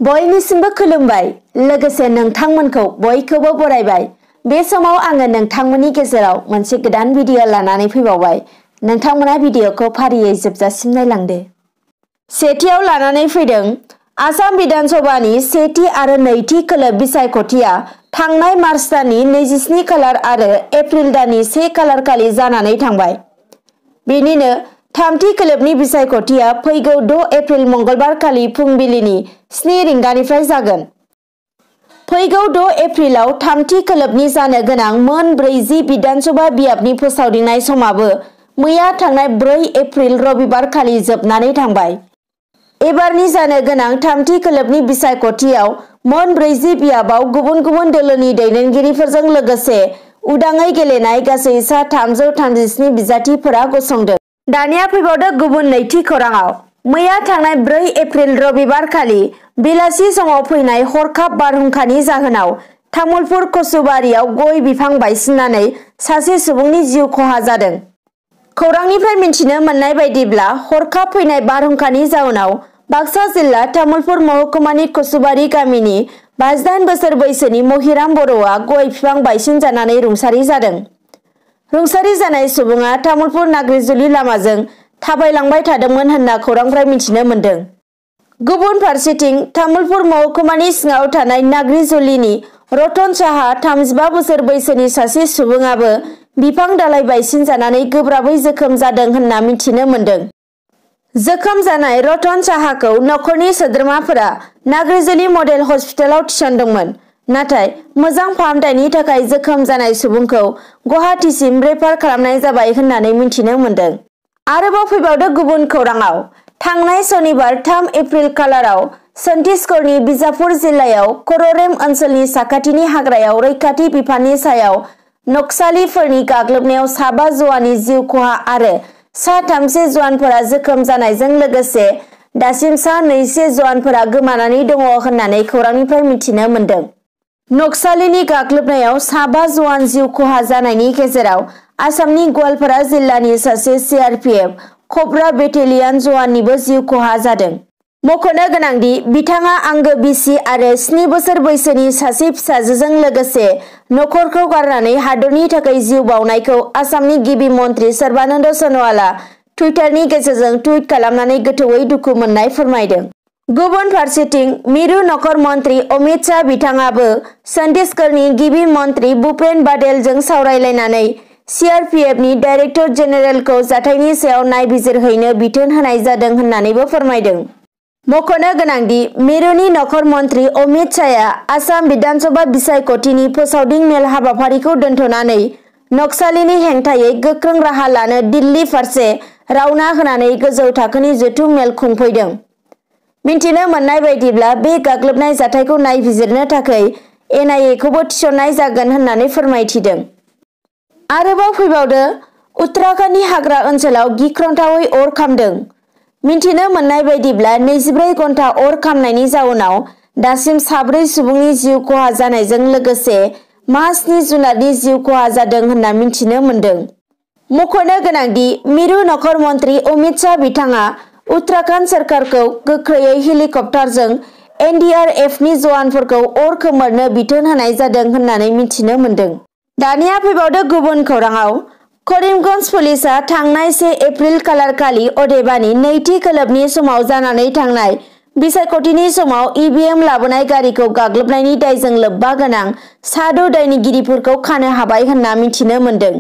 बयनिसिमबो खुलुमबाय लोगोसे नोंथांमोनखौ बयखौबो बरायबाय। बे समाव आङो नोंथांमोननि गेजेराव मोनसे गोदान भिडिअ लानानै फैबावबाय। नोंथांमोना भिडिअखौ फारियै जोबजासिम नायलांदो। सेथियाव लानानै फैदों आसाम विधान सभानि सेथि आरो नैथि खोलोब बिसायख'थिया थांनाय मार्च दाननि 27 खालार आरो एप्रिल दाननि 1 खालार खालि जानानै थांबाय। बेनिनो थामथि खोलोबनि बिसायख'थिया फैगौ 6 एप्रिल मंगलबार खालि फुंबिलिनि 7 रिंगानिफ्राय जागोन। फैगौ 6 एप्रिलाव थामथि खोलोबनि जानो गोनां मोन 40 विधानसभा बियाबनि फोसावदिंनाय समाबो मैया थांनाय 4 एप्रिल रबिबार खालि जोबनानै थांबाय। एबारनि जानो गोनां थामथि खोलोबनि बिसायख'थियाव मोन 40 बियाबाव गुबुन गुबुन दोलोनि दैदेनगिरिफोरजों लोगोसे उदाङै गेलेनाय गासै सा 337 बिजाथिफोरा गसंदों। दानिया फैबावदो गुबुन नैथि खौराङाव। मैया थांनाय 4 एप्रिल रबिबार खालि बेलासि समाव फैनाय हरखाब बारहुंखानि जाहोनाव तामुलपुर कसुबारियाव गय बिफां बायसिननानै सासे सुबुंनि जिउ खहा जादों। खौरांनिफ्राय मिन्थिनो मोननाय बायदिब्ला हरखाब फैनाय बारहुंखानि जाउनाव बाक्सा जिल्ला तामुलपुर महकुमानि कसुबारि गामिनि 58 बोसोर बैसोनि महिराम बर'आ गय बिफां बायसिन जानानै रुंसारि जादों। रुंसारि जानाय सुबुङा तामुलपुर नाग्रिजुलि लामाजों थाबायलांबाय थादोंमोन होनना खौरांनिफ्राय मिथिनो मोन्दों। गुबुन फारसेथिं तामुलपुर महकुमानि सिङाव थानाय नाग्रिजुलिनि रतन साहा 35 बोसोर बैसोनि सासे सुबुङाबो बिफां दालाइ बायसिन जानानै गोब्राबै जोखोम जादों होनना मिथिनो मोन्दों। जोखोम जानाय रतन साहाखौ नखरनि सोद्रोमाफोरा नाग्रिजुलि मडेल हस्पिटालाव थिसनदोंमोन। नाथाय मोजां फाहामथायनि थाखाय जोखोम जानाय सुबुंखौ गुवाहाटीसिम रेफार खालामनाय जाबाय होननानै मिथिनो मोन्दों। आरोबाव फैबावदो गुबुन खौराङाव। थांनाय सनिबार 3 एप्रिल खालाराव छत्तीसगढ़नि बिजापुर जिल्लायाव कर'रेम ओनसोलनि साखाथिनि हाग्रायाव रैखाथि बिफाननि सायाव नक्सालिफोरनि गाग्लोबनायाव साबा जवाननि जिउ खहा आरो सा 300 जवानफोरा जोखोम जानायजों लोगोसे दासिम सा 200 जवानफोरा गोमानानै दङ होननानै खौरांनिफ्राय मिथिनो मोन्दों। नक्सालिनि गाग्लोबनायाव साबा जवान जिउ खहा जानायनि गेजेराव आसामनि गवालपारा जिल्लानि सासे CRPF कब्रा बेटेलियन जवाननिबो जिउ खहा जादों। मख'नो गोनांदि बिथाङा आंगो बिसि आरो 7 बोसोर बैसोनि सासे फिसाजोजों लोगोसे नखरखौ गारनानै हादरनि थाखाय जिउ बावनायखौ आसामनि गिबि मन्त्रि सर्बानन्द सन'वालआ टुइटारनि गेजेरजों टुइट खालामनानै गोथौयै दुखु मोननाय फोरमायदों। गुबुन फारसेथिं मिरु नखर मन्त्रि अमित शाह बिथाङाबो छत्तीसगढ़नि गिबि मन्त्रि भूपेन बादेलजों सावरायलायनानै CRPFनि डाइरेक्टर जेनेरेलखौ जाथायनि सायाव नायबिजिरहैनो बिथोन होनाय जादों होननानैबो फोरमायदों। मख'नो गोनांदि मिरुनि नखर मन्त्रि अमित शाहआ आसाम विधानसभा बिसायख'थिनि फोसावदिं मेल हाबाफारिखौ दोनथ'नानै नक्सालिनि हेंथायै गोख्रों राहा लानो दिल्ली फारसे रावना होनानै गोजौ थाखोनि जथुम मेल खुंफैदों। मिन्थिनो मोननाय बायदिब्ला बे गाग्लोबनाय जाथायखौ नायबिजिरनो थाखाय NIA खौबो थिसननाय जागोन होननानै फोरमायथिदों। आरोबाव फैबावदो उत्तराखन्डनि हाग्रा ओनसोलाव गिख्रंथावै अर खामदों। मिन्थिनो मोननाय बायदिब्ला 24 घन्टा अर खामनायनि जाउनाव दासिम 4 सुबुंनि जिउ खहा जानायजों लोगोसे मा 7 जुनारनि जिउ खहा जादों होनना मिन्थिनो मोन्दों। मख'नो गोनांदि मिरु नखर मन्त्रि अमित शाह बिथाङा उत्तराखन्ड सोरखारखौ गोख्रैयै हेलिकप्टारजों NDRFनि जवानफोरखौ अर खोमोरनो बिथोन होनाय जादों होननानै मिथिनो मोन्दों। दानिया फैबावदो गुबुन खौराङाव। करिमगन्ज पुलिसआ थांनाय 1 एप्रिल खालार खालि अदेबानि नैथि खोलोबनि समाव जानानै थांनाय बिसायख'थिनि समाव EVM लाबोनाय गारिखौ गाग्लोबनायनि दायजों लोब्बा गोनां सा6 दायनिगिरिफोरखौ खानो हाबाय होनना मिथिनो मोन्दों।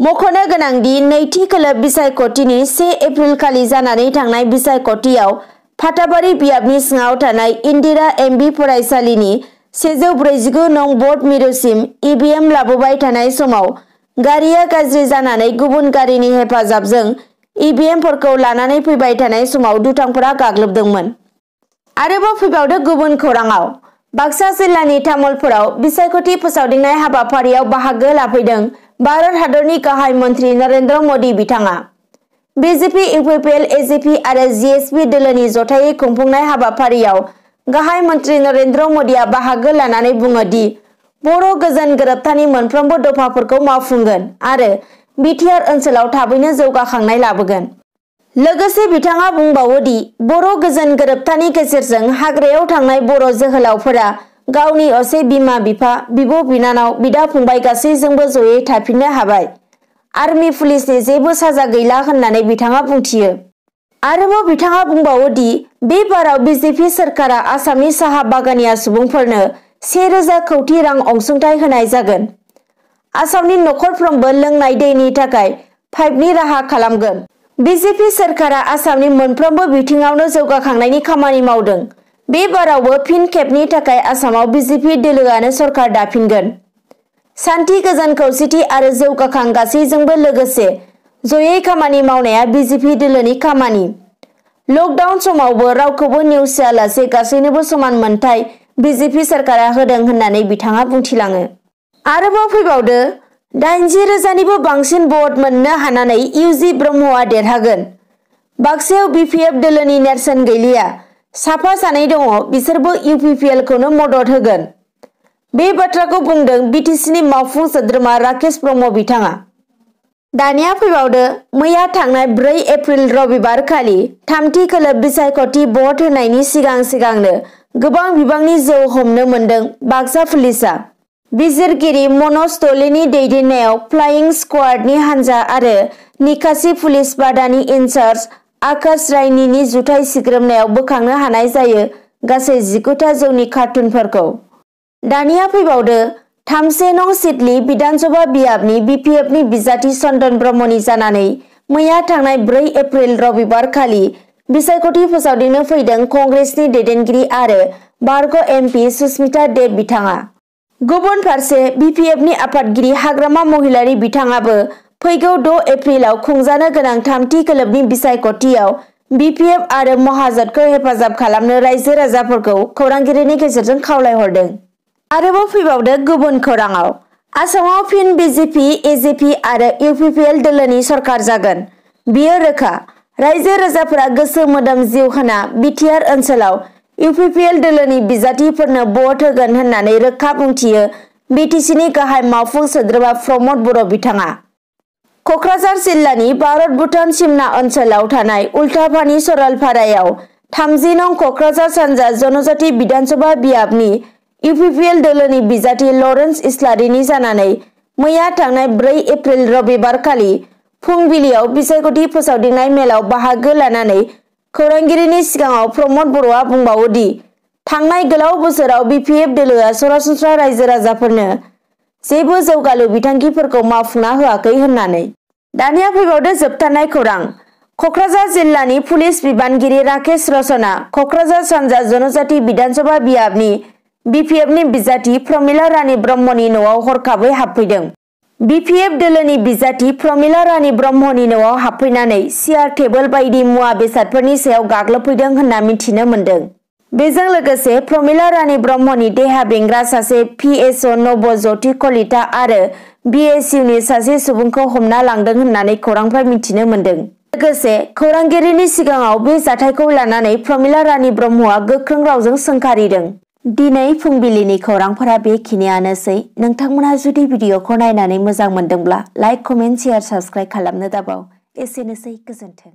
मख'नो गोनांदि नैथि खोलोब बिसायख'थिनि 1 एप्रिल खालि जानानै थांनाय बिसायख'थियाव फाथाबारि बियाबनि सिङाव थानाय इन्दिरा MB फरायसालिनि 149 नं बर्ड मिरुसिम EVM लाबोबाय थानाय समाव गारिया गाज्रि जानानै गुबुन गारिनि हेफाजाबजों EVMफोरखौ लानानै फैबाय थानाय समाव दुथांफोरा गाग्लोबदोंमोन। आरोबाव फैबावदो गुबुन खौराङाव। बाक्सा जिल्लानि तामुलपुराव बिसायख'थि फोसावदिंनाय हाबाफारियाव बाहागो लाफैदों भारत हादरनि गाहाय मन्त्रि नरेन्द्र मदि बिथाङा। BJP, UPPL, AJP आरो GSP दोलोनि जथायै खुंफुंनाय हाबाफारियाव गाहाय मन्त्रि नरेन्द्र मदिआ बाहागो लानानै बुङो दि बर' गोजोन गोरोबथानि मोनफ्रोमबो दफाफोरखौ मावफुंगोन आरो बिटिआर ओनसोलाव थाबैनो जौगाखांनाय लाबोगोन। लोगोसे बिथाङा बुंबावो दि बर' गोजोन गोरोबथानि गेजेरजों हाग्रायाव थांनाय बर' जोहोलावफोरा गावनि असे बिमा बिफा बिब' बिनानाव बिदा फंबाय गासैजोंबो जयै थाफिननो हाबाय। आर्मी पुलिसनि जेबो साजा गैला होननानै बिथाङा बुंथियो। आरोबाव बिथाङा बुंबावो दि बे बाराव बिजेपि सोरखारा आसामनि साहा बागानिया सुबुंफोरनो 1000 कौटि रां अनसुंथाइ होनाय जागोन। आसामनि नखरफ्रोमबो लोंनाय दैनि थाखाय पाइपनि राहा खालामगोन। बिजेपि सोरखारा आसामनि मोनफ्रोमबो बिथिङावनो जौगाखांनायनि खामानि मावदों। बे बारावबो फिन खेबनि थाखाय आसामाव बिजेपि दोलोआनो सरखार दाफिनगोन। सान्थि गोजोन खौसेथि आरो जौगाखां गासैजोंबो लोगोसे जयै खामानि मावनाया बिजेपि दोलोनि खामानि। लकडाउन समावबो रावखौबो नेवसियालासे गासैनोबो समान मोनथाय बिजेपि सोरखारा होदों होननानै बिथाङा बुंथिलाङो। आरोबाव फैबावदो 80,000निबो बांसिन भट मोननो हानानै इउजि ब्रह्मआ देरहागोन। बाक्सायाव बिपिएफ दोलोनि नेरसोन गैलिया। साफा सानै दङ बिसोरबो इउपिपिएलखौनो मदद होगोन। बे बाथ्राखौ बुंदों बिटिसिनि मावफुं सोद्रोमा राकेश ब्रह्म बिथाङा। दानिया फैबावदो मैया थांनाय 4 एप्रिल रबिबार खालि थामथि खोलोब बिसायख'थि भट होनायनि सिगांनो गोबां बिबांनि जौ हमनो मोनदों बाक्सा पुलिसआ। बिजिरगिरि मनज दलेनि दैदेननायाव फ्लाइं स्क्वाडनि हानजा आरो निकासि पुलिस बादानि इनचार्ज आकाश रायनिनि जुथाइ सिग्रोमनायाव बोखांनो हानाय जायो गासै 19था जौनि कार्टुनफोरखौ। दानिया फैबावदो 3 नं सिडली बिधानसभा बियाबनि बिपिएफनि बिजाथि चन्दन ब्रह्मनि जानानै मैया थांनाय 4 एप्रिल रबिबार खालि बिसायख'थि फोसावदिंनो फैदों कंग्रेसनि दैदेनगिरि आरो बारग' एमपि सुस्मिता देब बिथाङा। गुबुन फारसे बिपिएफनि आफादगिरि हाग्रामा महिलारि बिथाङाबो फैगौ 6 एप्रिलाव खुंजानो गोनां थामथि खोलोबनि बिसायख'थियाव बिपिएफ आरो महाजोतखौ हेफाजाब खालामनो रायजो राजाफोरखौ खौरांगिरिनि गेजेरजों खावलायहरदों। आरोबाव फैबावदो गुबुन खौराङाव आसामाव फिन बिजेपि एजेपि आरो इउपिपिएल दोलोनि सरखार जागोन। बियो रोखा। रायजो राजाफोरा गोसो मोदोम जिउ होना बिटिआर ओनसोलाव इउपिपिएल दोलोनि बिजाथिफोरनो भट होगोन होननानै रोखा बुंथियो बिटिसिनि गाहाय मावफुं सोद्रोमा प्रमद बर' बिथाङा। क'क्राझार जिल्लानि भारत भुटान सिमना ओनसोलाव थानाय उल्थापानि सरलपारायाव 30 नं क'क्राझार सानजा जनजाति बिधानसभा बियाबनि इउपिपिएल दोलोनि बिजाथि लरेन्स इस्लारिनि जानानै मैया थांनाय 4 एप्रिल रबिबार खालि फुंबिलियाव बिसायख'थि फोसावदिंनाय मेलाव बाहागो लानानै खौरांगिरिनि सिगाङाव प्रमद बर'आ बुंबावो दि थांनाय गोलाव बोसोराव बिपिएफ दोलोआ सरासनस्रा रायजो राजाफोरनो जेबो जौगालु बिथांखिफोरखौ मावफुंना होआखै होननानै। दानिया फैबावदो जोबथारनाय खौरां। क'क्राझार जिल्लानि पुलिस बिबानगिरि राकेश रशना क'क्राझार सानजा जनजाति बिधानसभा बियाबनि बिपिएफनि बिजाथि प्रमिला रानी ब्रह्मनि न'आव हरखाबै हाबफैदों। बिपिएफ दोलोनि बिजाथि प्रमिला रानी ब्रह्मनि न'आव हाबफैनानै सियार टेबोल बायदि मुवा बेसादफोरनि सायाव गाग्लोबफैदों होनना मिथिनो मोन्दों। बेजों लोगोसे प्रमिला रानी ब्रह्मनि देहा बेंग्रा सासे पिएसअ नबज्यति कलिता आरो बिएसइउनि सासे सुबुंखौ हमना लांदों होननानै खौरांफ्राय मिथिनो मोन्दों। लोगोसे खौरांगिरिनि सिगाङाव बे जाथायखौ लानानै प्रमिला रानी ब्रह्मआ गोख्रों रावजों सोंखारिदों। दिनै फुंबिलिनि खौरांफोरा बेखिनियानोसै। नोंथांमोनहा जुदि भिडिअखौ नायनानै मोजां मोनदोंब्ला लाइक, कमेन्ट, शेयार, साबस्क्राइब खालामनो दाबाव। एसेनोसै, गोजोन्थों।